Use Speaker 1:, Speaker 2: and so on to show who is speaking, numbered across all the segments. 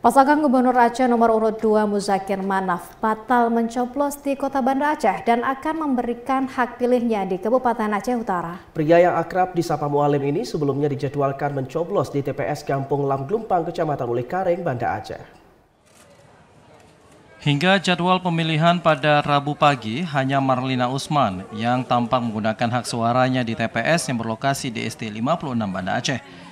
Speaker 1: Pasangan Gubernur Aceh nomor urut 2 Muzakir Manaf batal mencoblos di Kota Banda Aceh dan akan memberikan hak pilihnya di Kabupaten Aceh Utara.
Speaker 2: Pria yang akrab disapa Mualim ini sebelumnya dijadwalkan mencoblos di TPS Kampung Lam Glumpang, Kecamatan Ulikareng, Banda Aceh.
Speaker 3: Hingga jadwal pemilihan pada Rabu pagi, hanya Marlina Usman yang tampak menggunakan hak suaranya di TPS yang berlokasi di ST 56 Banda Aceh.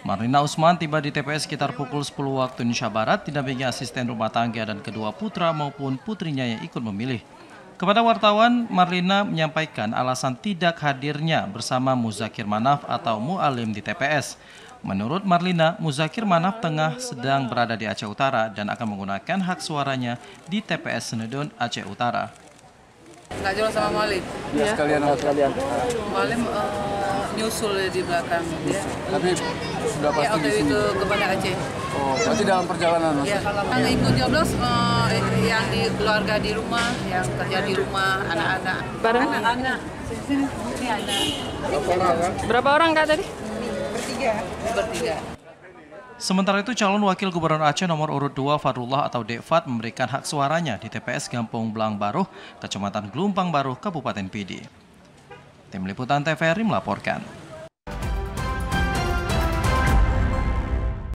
Speaker 3: Marlina Usman tiba di TPS sekitar pukul 10 waktu Indonesia Barat, didampingi asisten rumah tangga dan kedua putra maupun putrinya yang ikut memilih. Kepada wartawan, Marlina menyampaikan alasan tidak hadirnya bersama Muzakir Manaf atau Mualim di TPS. Menurut Marlina, Muzakir Manaf tengah sedang berada di Aceh Utara dan akan menggunakan hak suaranya di TPS Senedon, Aceh Utara.
Speaker 4: Nggak jelas sama Mualim.
Speaker 5: Ya, sekalian.
Speaker 4: Mualim nyusul di belakang dia.
Speaker 5: Tapi sudah pasti di sini.
Speaker 4: ke Banda Aceh.
Speaker 5: Oh, berarti dalam perjalanan Mas?
Speaker 4: Ya, yang ikut joblos yang di keluarga di rumah, yang kerja di rumah, anak-anak.
Speaker 6: Bareng?
Speaker 4: Anak-anak. Sini ada.
Speaker 6: Berapa orang Kak tadi?
Speaker 4: Bertiga.
Speaker 3: Sementara itu, calon wakil gubernur Aceh nomor urut 2 Fadrullah atau Dekfat memberikan hak suaranya di TPS Kampung Belang Baruh, Kecamatan Glumpang Baruh, Kabupaten Pidi. Tim Liputan TVRI melaporkan.